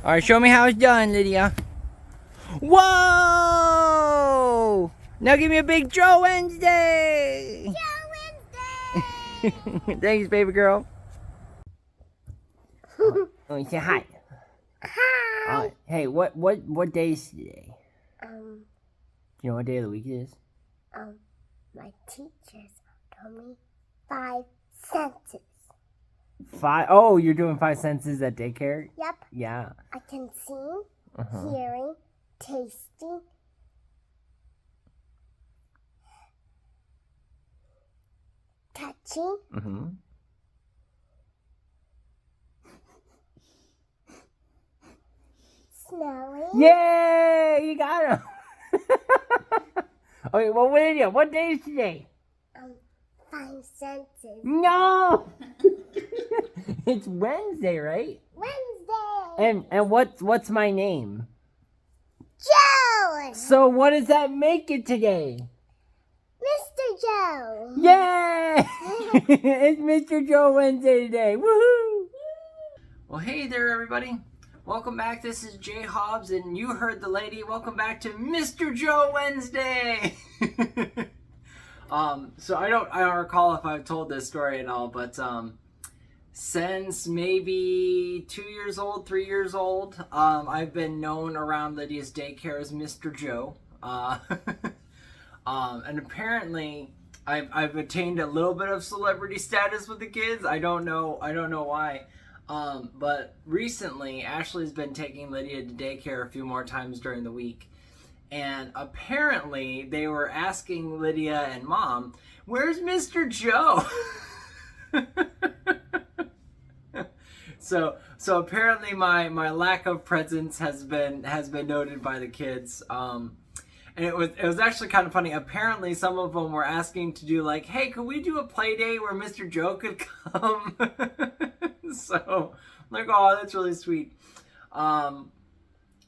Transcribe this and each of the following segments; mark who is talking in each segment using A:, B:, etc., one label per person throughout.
A: All right, show me how it's done, Lydia. Whoa! Now give me a big Joe Wednesday.
B: Joe Wednesday.
A: Thanks, baby girl. Let me say hi.
B: Hi.
A: Hey, what day is today?
B: Um,
A: You know what day of the week it is?
B: my teachers told me 5 senses.
A: 5. Oh, you're doing 5 senses at daycare?
B: Yep.
A: Yeah.
B: I can see, hearing, tasting, touching,
A: Mm-hmm.
B: smelling.
A: Yay! You got him. Okay, well, Lydia, what day is today?
B: 5 senses.
A: No! It's Wednesday, right?
B: Wednesday.
A: And what's my name?
B: Joe.
A: So what does that make it today?
B: Mr. Joe.
A: Yay! It's Mr. Joe Wednesday today. Woohoo! Well, hey there, everybody. Welcome back. This is JHaubz, and you heard the lady. Welcome back to Mr. Joe Wednesday. So I don't recall if I've told this story at all, but since maybe 2 years old, 3 years old, I've been known around Lydia's daycare as Mr. Joe. And apparently I've attained a little bit of celebrity status with the kids. I don't know why. But recently Ashley's been taking Lydia to daycare a few more times during the week. And apparently they were asking Lydia and Mom, "Where's Mr. Joe?" So apparently my lack of presence has been noted by the kids. And it was actually kind of funny. Apparently some of them were asking to do like, "Hey, could we do a play day where Mr. Joe could come?" So I'm like, "Oh, that's really sweet."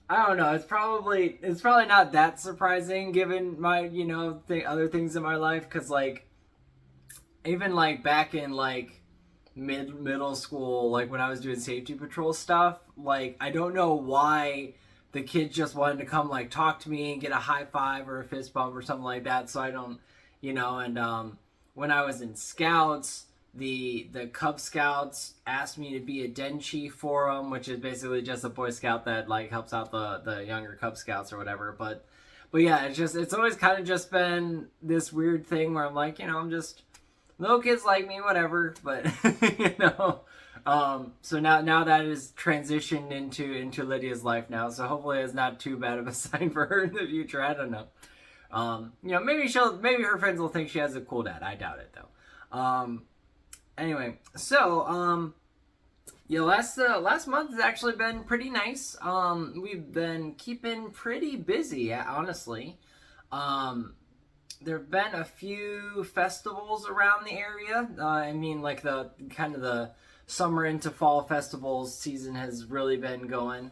A: I don't know. It's probably not that surprising given my other things in my life, because like even like back in like middle school, like when I was doing safety patrol stuff, like I don't know why the kids just wanted to come like talk to me and get a high five or a fist bump or something like that. So I don't, and when I was in scouts, the Cub Scouts asked me to be a den chief for them, which is basically just a Boy Scout that like helps out the younger Cub Scouts or whatever. But yeah, it's always kind of just been this weird thing where I'm like, I'm just little kids like me, whatever. But so now that is transitioned into Lydia's life now. So hopefully it's not too bad of a sign for her in the future. I don't know. Maybe her friends will think she has a cool dad. I doubt it though. Anyway, so last month has actually been pretty nice. We've been keeping pretty busy, honestly. There've been a few festivals around the area. Like the kind of the summer into fall festivals season has really been going.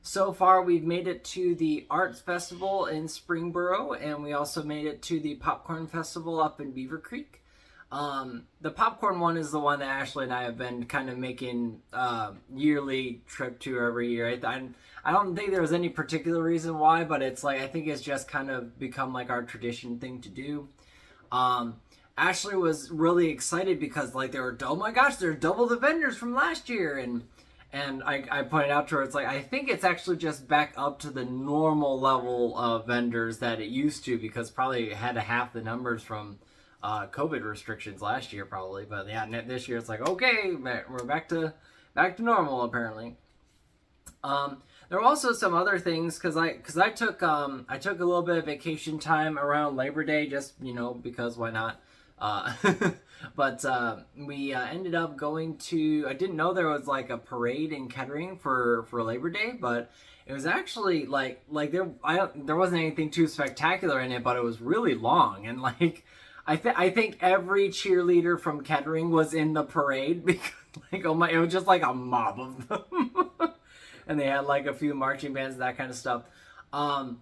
A: So far, we've made it to the Arts Festival in Springboro, and we also made it to the Popcorn Festival up in Beaver Creek. The popcorn one is the one that Ashley and I have been kind of making yearly trip to every year. I don't think there was any particular reason why, but it's like I think it's just kind of become like our tradition thing to do. Ashley was really excited because like they were, oh my gosh, they're double the vendors from last year, and I pointed out to her, it's like I think it's actually just back up to the normal level of vendors that it used to, because probably it had half the numbers from COVID restrictions last year probably. But yeah, this year it's like, okay, we're back to normal apparently. There were also some other things because I took a little bit of vacation time around Labor Day, just because why not. But we ended up going to, I didn't know there was like a parade in Kettering for Labor Day, but it was actually like there wasn't anything too spectacular in it, but it was really long, and like I think every cheerleader from Kettering was in the parade because like it was just like a mob of them. And they had like a few marching bands and that kind of stuff. But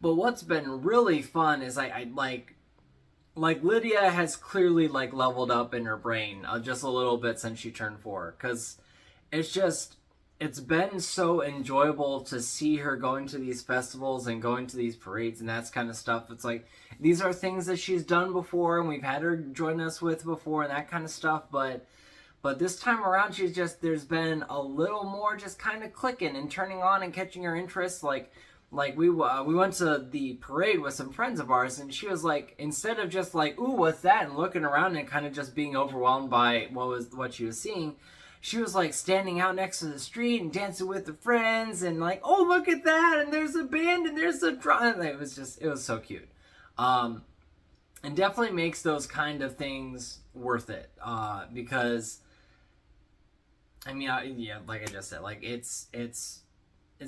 A: what's been really fun is I like Lydia has clearly like leveled up in her brain just a little bit since she turned 4, because it's just it's been so enjoyable to see her going to these festivals and going to these parades and that kind of stuff. It's like these are things that she's done before and we've had her join us with before and that kind of stuff, but this time around she's just, there's been a little more just kind of clicking and turning on and catching her interest. Like we went to the parade with some friends of ours, and she was like, instead of just like, ooh, what's that, and looking around and kind of just being overwhelmed by what she was seeing, she was like standing out next to the street and dancing with the friends and like, oh, look at that, and there's a band and there's a drum. It was so cute. And definitely makes those kind of things worth it, because I mean, yeah, like I just said, like it's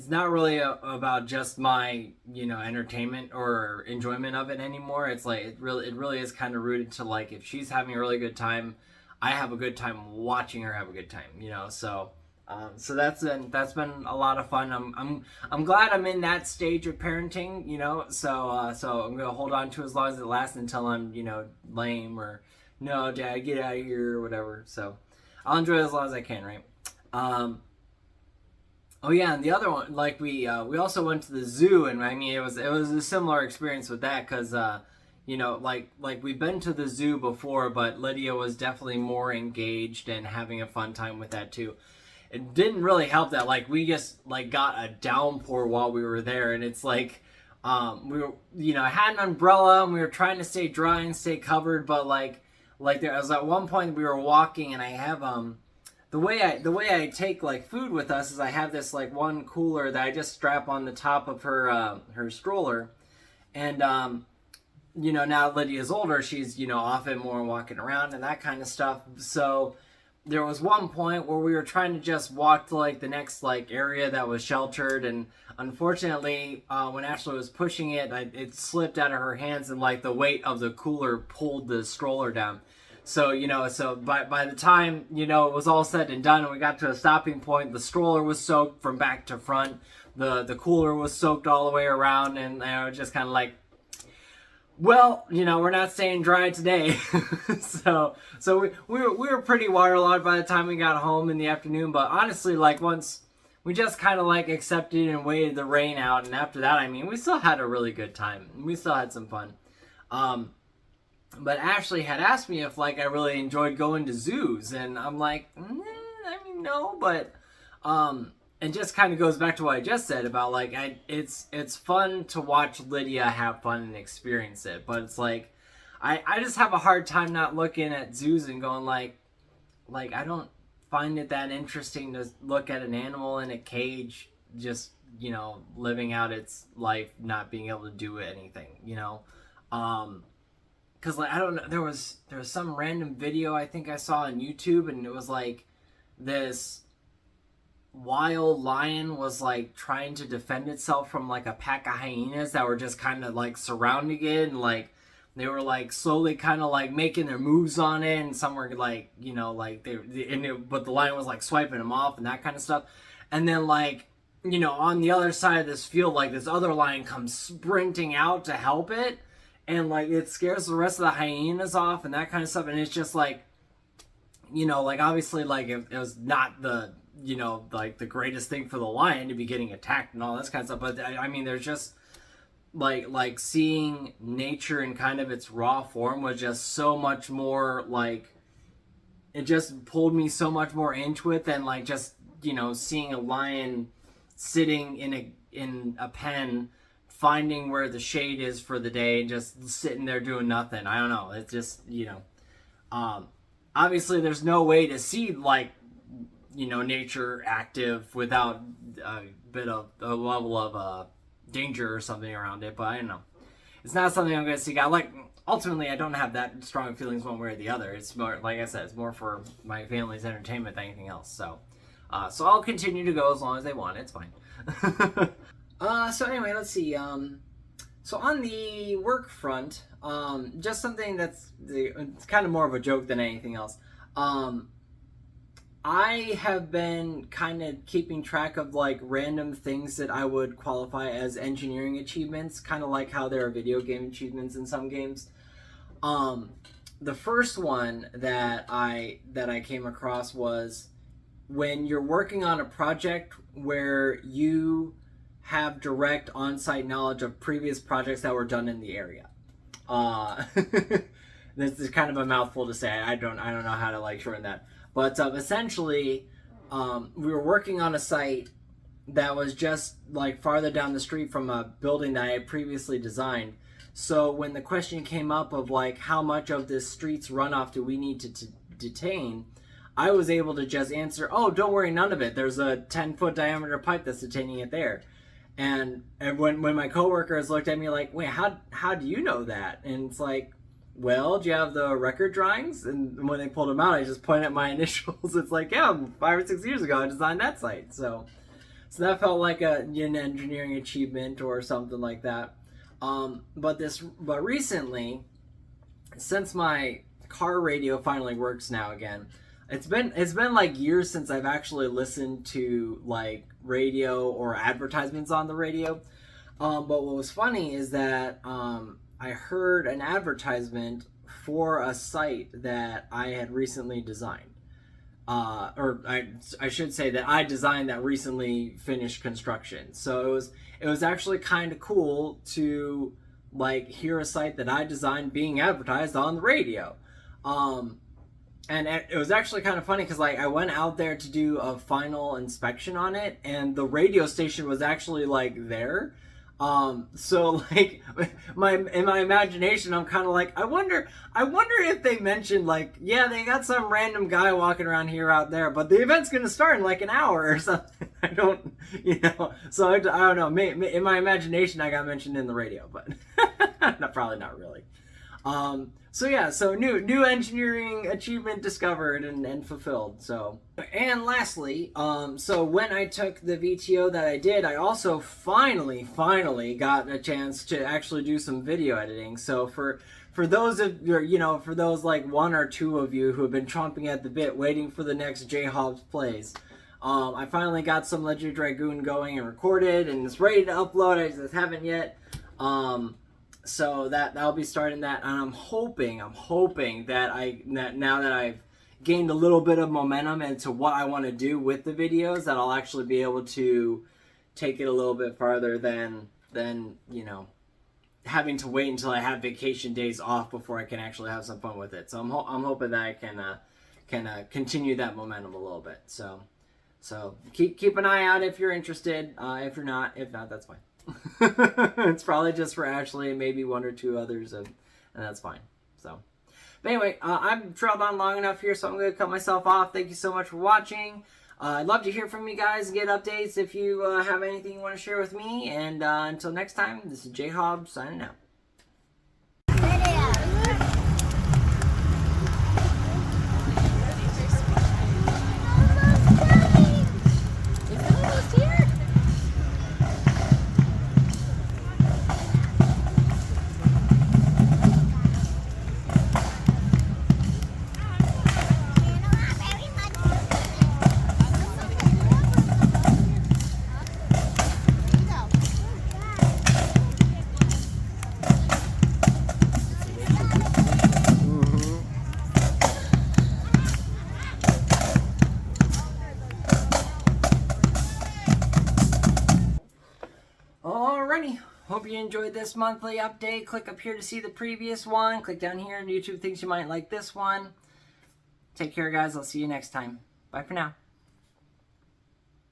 A: not really about just my, entertainment or enjoyment of it anymore. It's like it really is kind of rooted to like, if she's having a really good time, I have a good time watching her have a good time, So that's been a lot of fun. I'm glad I'm in that stage of parenting, So I'm gonna hold on to as long as it lasts until I'm lame or no, Dad, get out of here or whatever. So I'll enjoy it as long as I can, right? Oh yeah, and the other one, like we also went to the zoo, and I mean it was a similar experience with that, because like we've been to the zoo before, but Lydia was definitely more engaged and having a fun time with that too. It didn't really help that like we just like got a downpour while we were there, and it's like we were I had an umbrella and we were trying to stay dry and stay covered, but like there was at one point we were walking, and I have the way I take like food with us is I have this like one cooler that I just strap on the top of her stroller, and now Lydia's older, she's off it more and walking around and that kind of stuff. So there was one point where we were trying to just walk to like the next like area that was sheltered, and unfortunately when Ashley was pushing it, it slipped out of her hands, and like the weight of the cooler pulled the stroller down. So, so by the time, it was all said and done and we got to a stopping point, the stroller was soaked from back to front. The cooler was soaked all the way around, and I was just kind of like, well, we're not staying dry today. so we were pretty waterlogged by the time we got home in the afternoon. But honestly, like once we just kind of like accepted and waited the rain out. And after that, I mean, we still had a really good time. We still had some fun. But Ashley had asked me if like I really enjoyed going to zoos, and I'm like, I mean, no, but it just kind of goes back to what I just said about like it's fun to watch Lydia have fun and experience it, but it's like I just have a hard time not looking at zoos and going like I don't find it that interesting to look at an animal in a cage just living out its life, not being able to do anything, because like I don't know, there was some random video I think I saw on YouTube, and it was like this wild lion was like trying to defend itself from like a pack of hyenas that were just kind of like surrounding it, and like they were like slowly kind of like making their moves on it, and some were like but the lion was like swiping them off and that kind of stuff. And then like on the other side of this field, like this other lion comes sprinting out to help it, and like it scares the rest of the hyenas off and that kind of stuff. And it's just like like obviously like it was not the like the greatest thing for the lion to be getting attacked and all this kind of stuff, but I mean there's just like seeing nature in kind of its raw form was just so much more like, it just pulled me so much more into it than like just seeing a lion sitting in a pen finding where the shade is for the day and just sitting there doing nothing. I don't know, it's just obviously there's no way to see like nature active without a bit of a level of danger or something around it, but I don't know, it's not something I'm gonna seek out. Like ultimately I don't have that strong feelings one way or the other. It's more, like I said, it's more for my family's entertainment than anything else. So I'll continue to go as long as they want. It's fine. So anyway, let's see. So on the work front, just something it's kind of more of a joke than anything else. I have been kind of keeping track of like random things that I would qualify as engineering achievements, kind of like how there are video game achievements in some games. The first one that I came across was when you're working on a project where you have direct on-site knowledge of previous projects that were done in the area. This is kind of a mouthful to say. I don't know how to like shorten that. But essentially, we were working on a site that was just like farther down the street from a building that I had previously designed. So when the question came up of like how much of this street's runoff do we need to detain, I was able to just answer, oh, don't worry, none of it. There's a 10-foot diameter pipe that's detaining it there. And when my coworkers looked at me like, wait, how do you know that? And it's like, well, do you have the record drawings? And when they pulled them out, I just pointed at my initials. It's like, yeah, 5 or 6 years ago, I designed that site. So that felt like an engineering achievement or something like that. But recently, since my car radio finally works now again, it's been like years since I've actually listened to like radio or advertisements on the radio. But what was funny is that I heard an advertisement for a site that I had recently designed. Or I should say that I designed that recently finished construction. So it was actually kind of cool to like hear a site that I designed being advertised on the radio. And it was actually kind of funny because like I went out there to do a final inspection on it, and the radio station was actually like there. So like in my imagination, I'm kind of like, I wonder if they mentioned like, yeah, they got some random guy walking around here out there, but the event's going to start in like an hour or something. I don't, so I don't know. In my imagination, I got mentioned in the radio, but probably not really. So new engineering achievement discovered and fulfilled. So, and lastly, so when I took the VTO that I did, I also finally got a chance to actually do some video editing. So for those of for those like 1 or 2 of you who have been chomping at the bit waiting for the next JHaubz plays, I finally got some Legend Dragoon going and recorded, and it's ready to upload. I just haven't yet. So that'll be starting that, and I'm hoping that now that I've gained a little bit of momentum into what I want to do with the videos, that I'll actually be able to take it a little bit farther than having to wait until I have vacation days off before I can actually have some fun with it. So I'm hoping that I can continue that momentum a little bit. So keep an eye out if you're interested. If not, that's fine. It's probably just for Ashley and maybe 1 or 2 others, and that's fine. So, but anyway, I've trailed on long enough here, so I'm going to cut myself off. Thank you so much for watching. I'd love to hear from you guys and get updates if you have anything you want to share with me. And until next time, this is JHaubz signing out. Hope you enjoyed this monthly update. Click up here to see the previous one. Click down here and YouTube thinks you might like this one. Take care, guys. I'll see you next time. Bye for now.